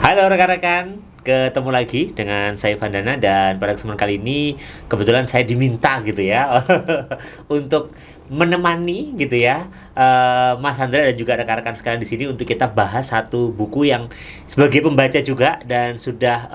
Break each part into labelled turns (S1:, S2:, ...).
S1: Halo rekan-rekan, ketemu lagi dengan saya Vandana dan pada kesempatan kali ini kebetulan saya diminta gitu ya untuk menemani gitu ya Mas Andra dan juga rekan-rekan sekalian di sini untuk kita bahas satu buku yang sebagai pembaca juga dan sudah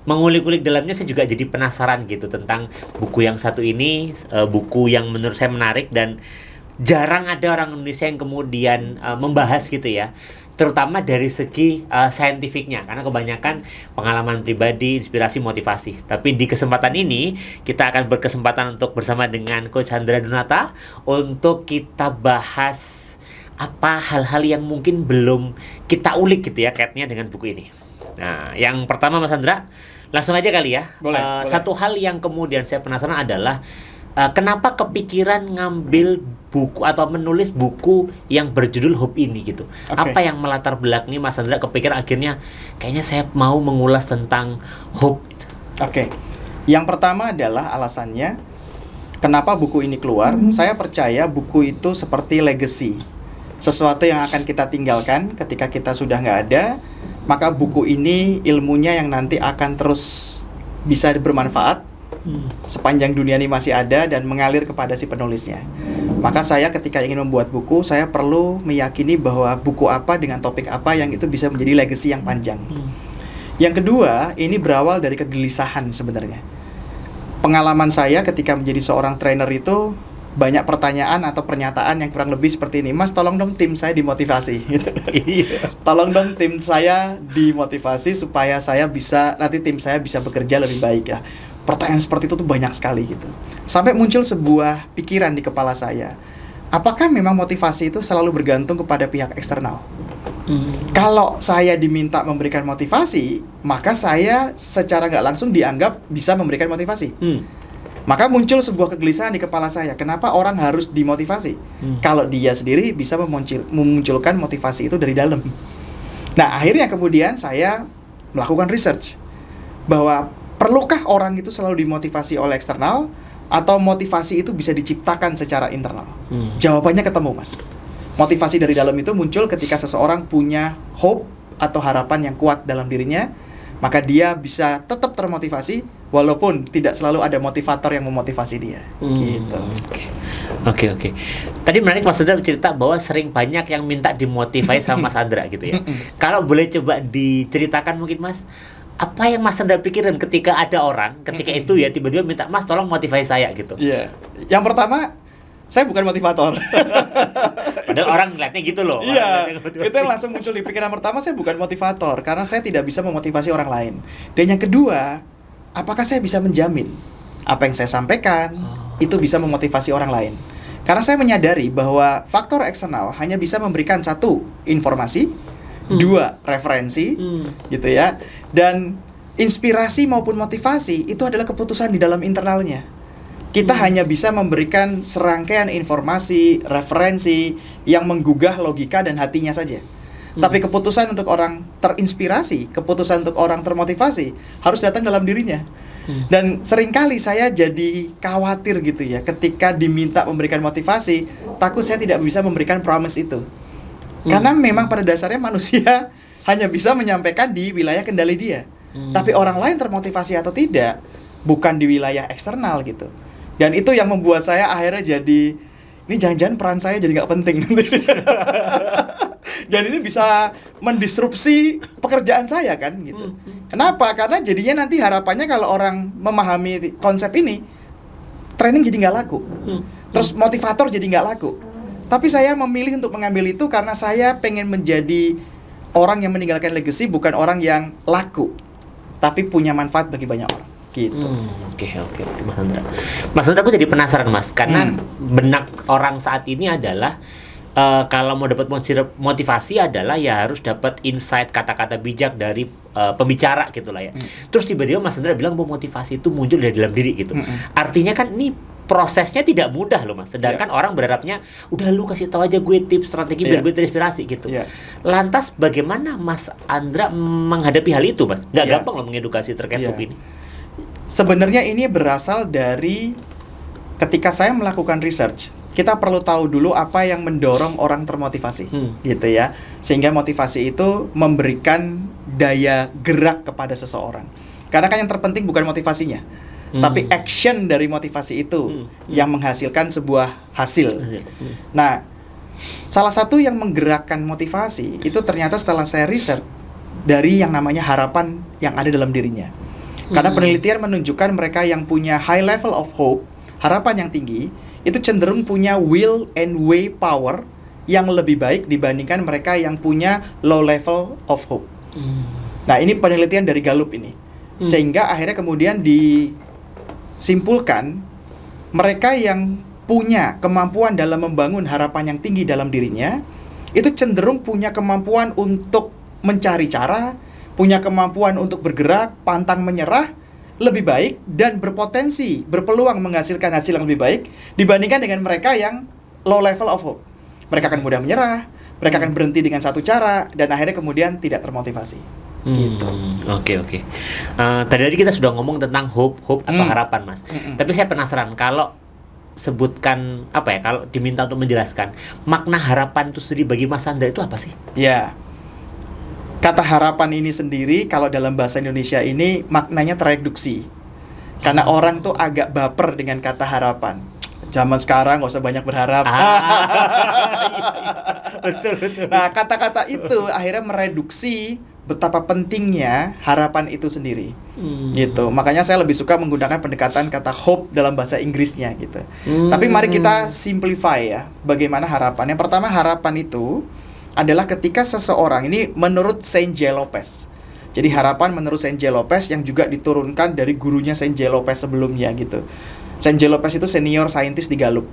S1: mengulik-ulik dalamnya. Saya juga jadi penasaran gitu tentang buku yang satu ini, buku yang menurut saya menarik dan jarang ada orang Indonesia yang kemudian membahas gitu ya, terutama dari segi saintifiknya, karena kebanyakan pengalaman pribadi, inspirasi, motivasi. Tapi di kesempatan ini kita akan berkesempatan untuk bersama dengan Coach Handra Dunata untuk kita bahas apa hal-hal yang mungkin belum kita ulik gitu ya kaitnya dengan buku ini. Nah, yang pertama Mas Handra, langsung aja kali ya.
S2: Boleh.
S1: Satu hal yang kemudian saya penasaran adalah kenapa kepikiran ngambil buku atau menulis buku yang berjudul Hope ini gitu?
S2: Oke.
S1: Apa yang melatar belakangnya Mas Andra kepikiran akhirnya kayaknya saya mau mengulas tentang hope?
S2: Oke. Yang pertama adalah alasannya kenapa buku ini keluar. Saya percaya buku itu seperti legacy. Sesuatu yang akan kita tinggalkan ketika kita sudah nggak ada, maka buku ini ilmunya yang nanti akan terus bisa bermanfaat sepanjang dunia ini masih ada dan mengalir kepada si penulisnya. Maka saya ketika ingin membuat buku, saya perlu meyakini bahwa buku apa dengan topik apa yang itu bisa menjadi legacy yang panjang. Yang kedua, ini berawal dari kegelisahan sebenarnya. Pengalaman saya ketika menjadi seorang trainer itu banyak pertanyaan atau pernyataan yang kurang lebih seperti ini. Mas, tolong dong tim saya dimotivasi gitu. Tolong dong tim saya dimotivasi supaya nanti tim saya bisa bekerja lebih baik ya. Pertanyaan seperti itu tuh banyak sekali gitu. Sampai muncul sebuah pikiran di kepala saya. Apakah memang motivasi itu selalu bergantung kepada pihak eksternal? Kalau saya diminta memberikan motivasi, maka saya secara nggak langsung dianggap bisa memberikan motivasi. Maka muncul sebuah kegelisahan di kepala saya. Kenapa orang harus dimotivasi? Kalau dia sendiri bisa memunculkan motivasi itu dari dalam. Nah, akhirnya kemudian saya melakukan research bahwa perlukah orang itu selalu dimotivasi oleh eksternal atau motivasi itu bisa diciptakan secara internal? Jawabannya ketemu, Mas. Motivasi dari dalam itu muncul ketika seseorang punya hope atau harapan yang kuat dalam dirinya, maka dia bisa tetap termotivasi walaupun tidak selalu ada motivator yang memotivasi dia. Gitu.
S1: Oke. Tadi menarik Mas Andra cerita bahwa sering banyak yang minta dimotivasi sama Mas Andra gitu ya. Kalau boleh coba diceritakan mungkin Mas, apa yang Mas Andra pikirin ketika ada orang ketika itu ya tiba-tiba minta, Mas tolong motivasi saya gitu?
S2: Iya. Yang pertama, saya bukan motivator.
S1: Padahal orang ngeliatnya gitu loh.
S2: Iya, itu yang langsung muncul di pikiran pertama, saya bukan motivator karena saya tidak bisa memotivasi orang lain. Dan yang kedua, apakah saya bisa menjamin apa yang saya sampaikan itu bisa memotivasi orang lain? Karena saya menyadari bahwa faktor eksternal hanya bisa memberikan satu, informasi, dua, referensi, gitu ya. Dan inspirasi maupun motivasi itu adalah keputusan di dalam internalnya. Kita hanya bisa memberikan serangkaian informasi, referensi yang menggugah logika dan hatinya saja. Tapi keputusan untuk orang terinspirasi, keputusan untuk orang termotivasi harus datang dalam dirinya. Dan seringkali saya jadi khawatir gitu ya ketika diminta memberikan motivasi, takut saya tidak bisa memberikan promise itu. Karena memang pada dasarnya manusia hanya bisa menyampaikan di wilayah kendali dia. Tapi orang lain termotivasi atau tidak bukan di wilayah eksternal gitu. Dan itu yang membuat saya akhirnya jadi, ini jangan-jangan peran saya jadi nggak penting. Dan ini bisa mendisrupsi pekerjaan saya kan gitu. Kenapa? Karena jadinya nanti harapannya kalau orang memahami konsep ini, training jadi nggak laku. Terus motivator jadi nggak laku. Tapi saya memilih untuk mengambil itu karena saya pengen menjadi orang yang meninggalkan legacy, bukan orang yang laku, tapi punya manfaat bagi banyak orang. Gitu.
S1: Oke, Mas Andra. Mas Andra, aku jadi penasaran Mas, karena benak orang saat ini adalah kalau mau dapat motivasi adalah ya harus dapat insight, kata-kata bijak dari pembicara gitulah ya. Terus tiba-tiba Mas Andra bilang bahwa motivasi itu muncul dari dalam diri gitu. Artinya kan ini prosesnya tidak mudah loh Mas. Sedangkan orang berharapnya udah lu kasih tahu aja gue tips strategi biar gue terinspirasi gitu. Lantas bagaimana Mas Andra menghadapi hal itu Mas? Nggak gampang loh mengedukasi terkait hope ini.
S2: Sebenarnya ini berasal dari ketika saya melakukan research. Kita perlu tahu dulu apa yang mendorong orang termotivasi, gitu ya. Sehingga motivasi itu memberikan daya gerak kepada seseorang. Karena kan yang terpenting bukan motivasinya, tapi action dari motivasi itu yang menghasilkan sebuah hasil. Nah, salah satu yang menggerakkan motivasi itu ternyata setelah saya riset dari yang namanya harapan yang ada dalam dirinya. Karena penelitian menunjukkan mereka yang punya high level of hope, harapan yang tinggi, itu cenderung punya will and way power yang lebih baik dibandingkan mereka yang punya low level of hope. Nah, ini penelitian dari Gallup ini. Sehingga akhirnya kemudian disimpulkan mereka yang punya kemampuan dalam membangun harapan yang tinggi dalam dirinya itu cenderung punya kemampuan untuk mencari cara, punya kemampuan untuk bergerak, pantang menyerah lebih baik dan berpotensi, berpeluang menghasilkan hasil yang lebih baik dibandingkan dengan mereka yang low level of hope. Mereka akan mudah menyerah, mereka akan berhenti dengan satu cara dan akhirnya kemudian tidak termotivasi. Gitu.
S1: Oke. Tadi kita sudah ngomong tentang hope atau harapan, Mas. Tapi saya penasaran kalau sebutkan kalau diminta untuk menjelaskan makna harapan itu sendiri bagi Mas Sandra itu apa sih?
S2: Ya. Kata harapan ini sendiri kalau dalam bahasa Indonesia ini maknanya tereduksi. Karena orang tuh agak baper dengan kata harapan. Zaman sekarang gak usah banyak berharap.
S1: Betul.
S2: Nah, kata-kata itu akhirnya mereduksi betapa pentingnya harapan itu sendiri. Gitu. Makanya saya lebih suka menggunakan pendekatan kata hope dalam bahasa Inggrisnya gitu. Tapi mari kita simplify ya bagaimana harapan. Yang pertama, harapan itu adalah ketika seseorang, ini menurut Saint J. Lopez. Jadi harapan menurut Saint J. Lopez yang juga diturunkan dari gurunya Saint J. Lopez sebelumnya gitu. Saint J. Lopez itu senior scientist di Gallup.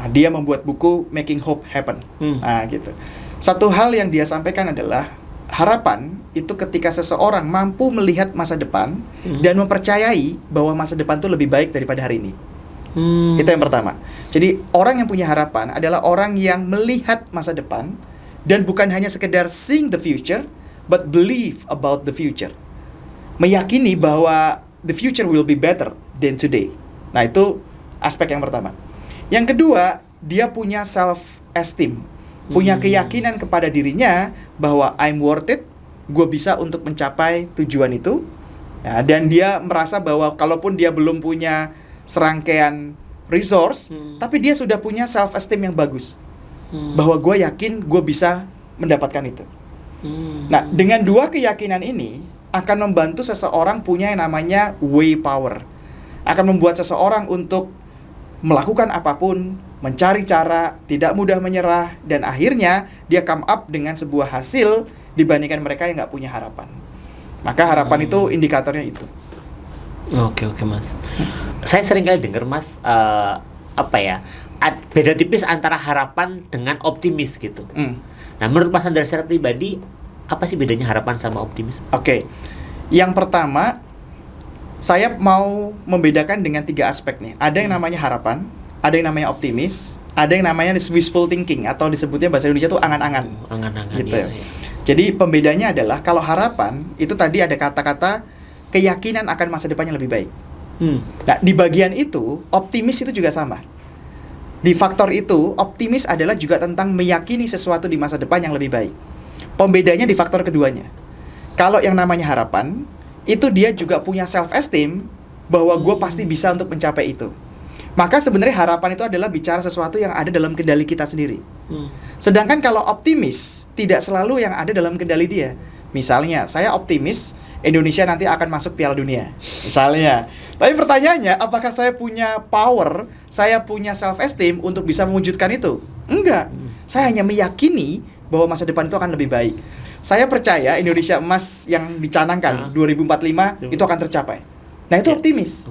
S2: Nah, dia membuat buku Making Hope Happen. Nah, gitu. Satu hal yang dia sampaikan adalah harapan itu ketika seseorang mampu melihat masa depan dan mempercayai bahwa masa depan itu lebih baik daripada hari ini. Itu yang pertama. Jadi orang yang punya harapan adalah orang yang melihat masa depan dan bukan hanya sekedar seeing the future, but believe about the future. Meyakini bahwa the future will be better than today. Nah, itu aspek yang pertama. Yang kedua, dia punya self-esteem. Punya keyakinan kepada dirinya bahwa I'm worth it, gue bisa untuk mencapai tujuan itu. Ya, dan dia merasa bahwa kalaupun dia belum punya serangkaian resource, tapi dia sudah punya self-esteem yang bagus. Bahwa gue yakin gue bisa mendapatkan itu. Nah, dengan dua keyakinan ini akan membantu seseorang punya yang namanya way power. Akan membuat seseorang untuk melakukan apapun, mencari cara, tidak mudah menyerah, dan akhirnya dia come up dengan sebuah hasil dibandingkan mereka yang nggak punya harapan. Maka harapan itu indikatornya itu.
S1: Oke, Mas. Saya sering kali dengar, Mas, beda tipis antara harapan dengan optimis gitu. Nah, menurut Mas Sandra secara pribadi, apa sih bedanya harapan sama optimis?
S2: Oke. Yang pertama, saya mau membedakan dengan 3 aspek nih. Ada yang namanya harapan, ada yang namanya optimis, ada yang namanya wishful thinking atau disebutnya bahasa Indonesia tuh angan-angan.
S1: Angan-angan
S2: gitu.
S1: Iya.
S2: Jadi pembedanya adalah kalau harapan itu tadi ada kata-kata keyakinan akan masa depan yang lebih baik. Nah, di bagian itu optimis itu juga sama. Di faktor itu, optimis adalah juga tentang meyakini sesuatu di masa depan yang lebih baik. Pembedanya di faktor keduanya. Kalau yang namanya harapan, itu dia juga punya self-esteem bahwa gue pasti bisa untuk mencapai itu. Maka sebenarnya harapan itu adalah bicara sesuatu yang ada dalam kendali kita sendiri. Sedangkan kalau optimis, tidak selalu yang ada dalam kendali dia. Misalnya, saya optimis Indonesia nanti akan masuk Piala Dunia. Misalnya. Tapi pertanyaannya, apakah saya punya power, saya punya self-esteem untuk bisa mewujudkan itu? Enggak. Saya hanya meyakini bahwa masa depan itu akan lebih baik. Saya percaya Indonesia emas yang dicanangkan 2045 itu akan tercapai. Nah, itu optimis.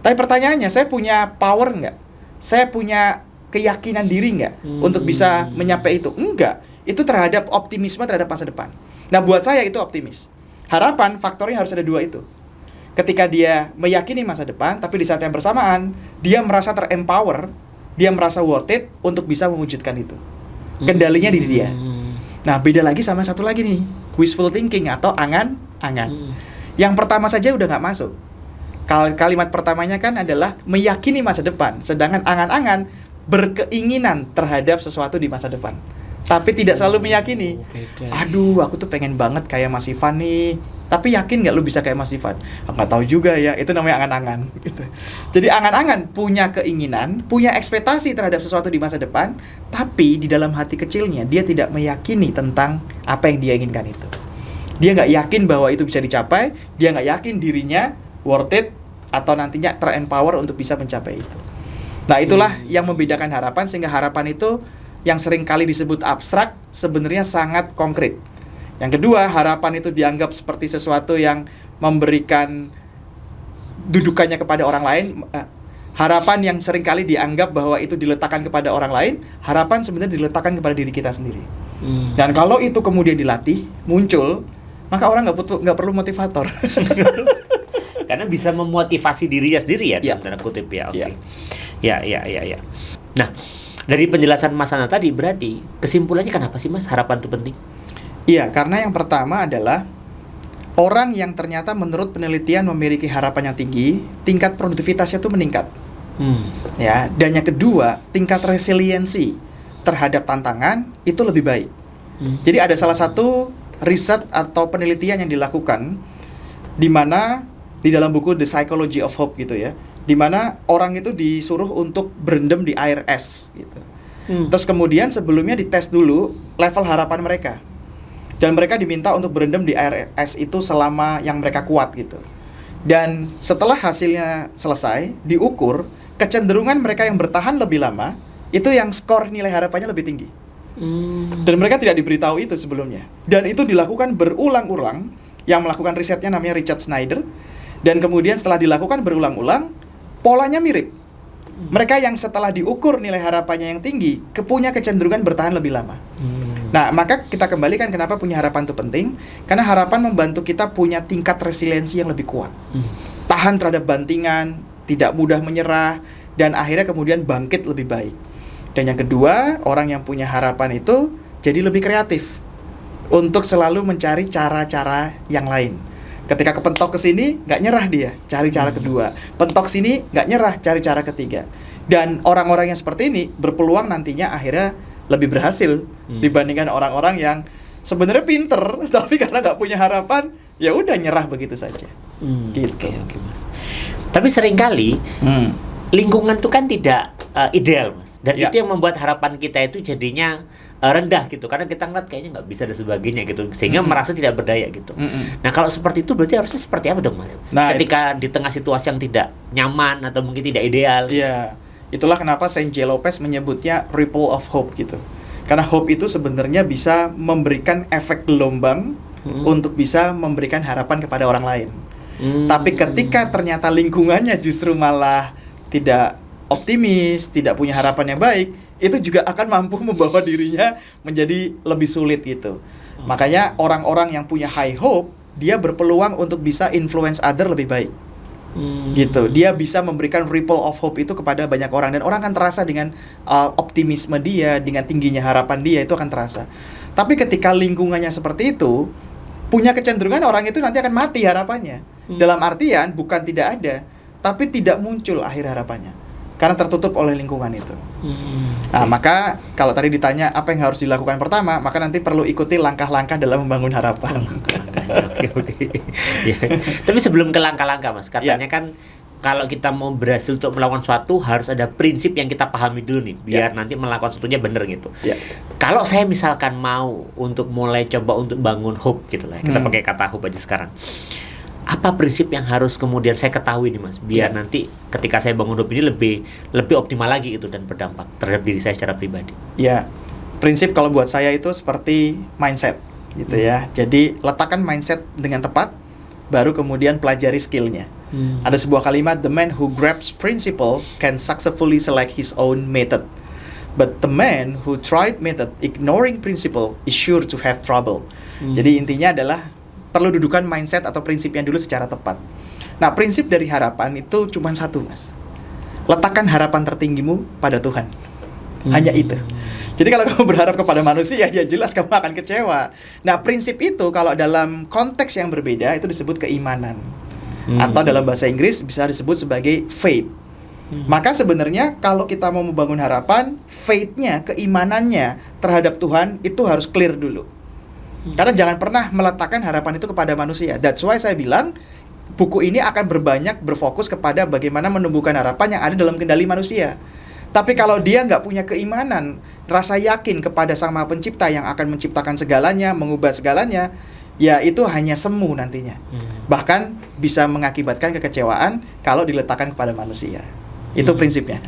S2: Tapi pertanyaannya, saya punya power enggak? Saya punya keyakinan diri enggak untuk bisa mencapai itu? Enggak. Itu terhadap optimisme terhadap masa depan. Nah, buat saya itu optimis. Harapan, faktornya harus ada 2 itu. Ketika dia meyakini masa depan, tapi di saat yang bersamaan, dia merasa ter-empower, dia merasa worth it untuk bisa mewujudkan itu. Kendalinya di dia. Nah, beda lagi sama satu lagi nih, wishful thinking atau angan-angan. Yang pertama saja udah nggak masuk. Kalimat pertamanya kan adalah meyakini masa depan, sedangkan angan-angan berkeinginan terhadap sesuatu di masa depan. tapi tidak selalu meyakini.
S1: Beda.
S2: Aduh, aku tuh pengen banget kayak Mas Ivan nih. Tapi yakin nggak lu bisa kayak Mas Ivan? Aku nggak tahu juga ya. Itu namanya angan-angan. Gitu. Jadi angan-angan punya keinginan, punya ekspektasi terhadap sesuatu di masa depan, tapi di dalam hati kecilnya dia tidak meyakini tentang apa yang dia inginkan itu. Dia nggak yakin bahwa itu bisa dicapai. Dia nggak yakin dirinya worth it atau nantinya ter-empower untuk bisa mencapai itu. Nah, itulah yang membedakan harapan, sehingga harapan itu yang sering kali disebut abstrak sebenarnya sangat konkret. Yang kedua, harapan itu dianggap seperti sesuatu yang memberikan dudukannya kepada orang lain. Harapan yang sering kali dianggap bahwa itu diletakkan kepada orang lain, harapan sebenarnya diletakkan kepada diri kita sendiri. Dan kalau itu kemudian dilatih, muncul, maka orang nggak perlu motivator.
S1: Karena bisa memotivasi dirinya sendiri ya,
S2: Ya.
S1: dalam tanda kutip ya. Oke.
S2: Ya.
S1: Ya. Nah, dari penjelasan Mas Ana tadi, berarti kesimpulannya kenapa sih Mas harapan itu penting?
S2: Iya, karena yang pertama adalah orang yang ternyata menurut penelitian memiliki harapan yang tinggi, tingkat produktivitasnya itu meningkat. Ya, dan yang kedua, tingkat resiliensi terhadap tantangan itu lebih baik. Jadi ada salah satu riset atau penelitian yang dilakukan di mana di dalam buku The Psychology of Hope gitu ya, di mana orang itu disuruh untuk berendam di air es gitu. Terus kemudian sebelumnya dites dulu level harapan mereka. Dan mereka diminta untuk berendam di air es itu selama yang mereka kuat gitu. Dan setelah hasilnya selesai, diukur kecenderungan mereka yang bertahan lebih lama itu yang skor nilai harapannya lebih tinggi. Dan mereka tidak diberitahu itu sebelumnya. Dan itu dilakukan berulang-ulang. Yang melakukan risetnya namanya Richard Snyder. Dan kemudian setelah dilakukan berulang-ulang, polanya mirip. Mereka yang setelah diukur nilai harapannya yang tinggi, punya kecenderungan bertahan lebih lama. Nah, maka kita kembalikan kenapa punya harapan itu penting. Karena harapan membantu kita punya tingkat resiliensi yang lebih kuat. Tahan terhadap bantingan, tidak mudah menyerah, dan akhirnya kemudian bangkit lebih baik. Dan yang kedua, orang yang punya harapan itu jadi lebih kreatif untuk selalu mencari cara-cara yang lain. Ketika kepentok ke sini, nggak nyerah dia, cari cara kedua. Pentok sini, nggak nyerah, cari cara ketiga. Dan orang-orang yang seperti ini berpeluang nantinya akhirnya lebih berhasil dibandingkan orang-orang yang sebenarnya pinter, tapi karena nggak punya harapan, ya udah nyerah begitu saja. Gitu.
S1: Oke, Mas. Tapi seringkali lingkungan itu kan tidak ideal, Mas. Dan
S2: Ya.
S1: itu yang membuat harapan kita itu jadinya rendah gitu. Karena kita ngeliat kayaknya nggak bisa dan sebagainya gitu. Sehingga merasa tidak berdaya gitu. Nah, kalau seperti itu berarti harusnya seperti apa dong, Mas?
S2: Nah,
S1: ketika di tengah situasi yang tidak nyaman atau mungkin tidak ideal.
S2: Iya, itulah kenapa Saint J. Lopez menyebutnya ripple of hope gitu. Karena hope itu sebenarnya bisa memberikan efek gelombang untuk bisa memberikan harapan kepada orang lain. Tapi ketika ternyata lingkungannya justru malah tidak optimis, tidak punya harapan yang baik, itu juga akan mampu membawa dirinya menjadi lebih sulit gitu. Makanya orang-orang yang punya high hope, dia berpeluang untuk bisa influence other lebih baik. Gitu. Dia bisa memberikan ripple of hope itu kepada banyak orang, dan orang akan terasa dengan optimisme dia, dengan tingginya harapan dia, itu akan terasa. Tapi ketika lingkungannya seperti itu, punya kecenderungan orang itu nanti akan mati harapannya. Dalam artian bukan tidak ada, tapi tidak muncul akhir harapannya. Karena tertutup oleh lingkungan itu. Nah, maka kalau tadi ditanya apa yang harus dilakukan pertama, maka nanti perlu ikuti langkah-langkah dalam membangun harapan.
S1: Oke. Ya. Tapi sebelum ke langkah-langkah, Mas, katanya kan kalau kita mau berhasil untuk melakukan sesuatu harus ada prinsip yang kita pahami dulu nih, biar nanti melakukan sesuatunya bener gitu. Kalau saya misalkan mau untuk mulai coba untuk bangun hope gitu lah, kita pakai kata hope aja sekarang. Apa prinsip yang harus kemudian saya ketahui nih, Mas, biar nanti ketika saya bangun hope ini lebih optimal lagi itu dan berdampak terhadap diri saya secara pribadi.
S2: Ya, prinsip kalau buat saya itu seperti mindset gitu ya. Jadi letakkan mindset dengan tepat, baru kemudian pelajari skillnya. Ada sebuah kalimat, the man who grasps principle can successfully select his own method. But the man who tried method ignoring principle is sure to have trouble. Jadi intinya adalah perlu dudukan mindset atau prinsipnya dulu secara tepat. Nah, prinsip dari harapan itu cuma satu, Mas. Letakkan harapan tertinggimu pada Tuhan. Hanya itu. Jadi kalau kamu berharap kepada manusia, ya jelas kamu akan kecewa. Nah, prinsip itu kalau dalam konteks yang berbeda itu disebut keimanan. Atau dalam bahasa Inggris bisa disebut sebagai faith. Maka sebenarnya kalau kita mau membangun harapan, faith-nya, keimanannya terhadap Tuhan itu harus clear dulu. Karena jangan pernah meletakkan harapan itu kepada manusia. That's why saya bilang buku ini akan berfokus kepada bagaimana menumbuhkan harapan yang ada dalam kendali manusia. Tapi kalau dia nggak punya keimanan, rasa yakin kepada Sang Maha Pencipta yang akan menciptakan segalanya, mengubah segalanya, ya itu hanya semu nantinya. Bahkan bisa mengakibatkan kekecewaan kalau diletakkan kepada manusia. Itu prinsipnya.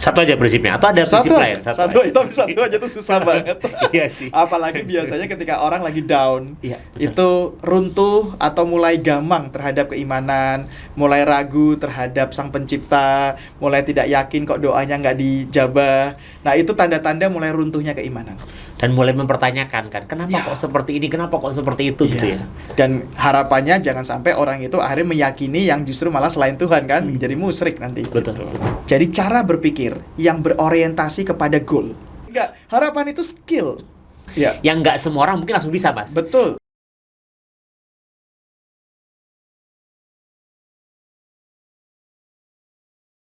S1: Satu aja prinsipnya, atau ada prinsip lain?
S2: Satu aja tuh susah banget.
S1: Iya sih.
S2: Apalagi biasanya ketika orang lagi down,
S1: Iya, betul.
S2: itu runtuh atau mulai gamang terhadap keimanan, mulai ragu terhadap Sang Pencipta, mulai tidak yakin kok doanya nggak dijabah. Nah itu tanda-tanda mulai runtuhnya keimanan.
S1: Dan mulai mempertanyakan kan, kenapa kok seperti ini, kenapa kok seperti itu gitu ya.
S2: Dan harapannya jangan sampai orang itu akhirnya meyakini yang justru malah selain Tuhan kan, jadi musyrik nanti.
S1: Betul.
S2: Jadi cara berpikir yang berorientasi kepada goal. Enggak, harapan itu skill. Ya.
S1: Yang nggak semua orang mungkin langsung bisa, Mas.
S2: Betul.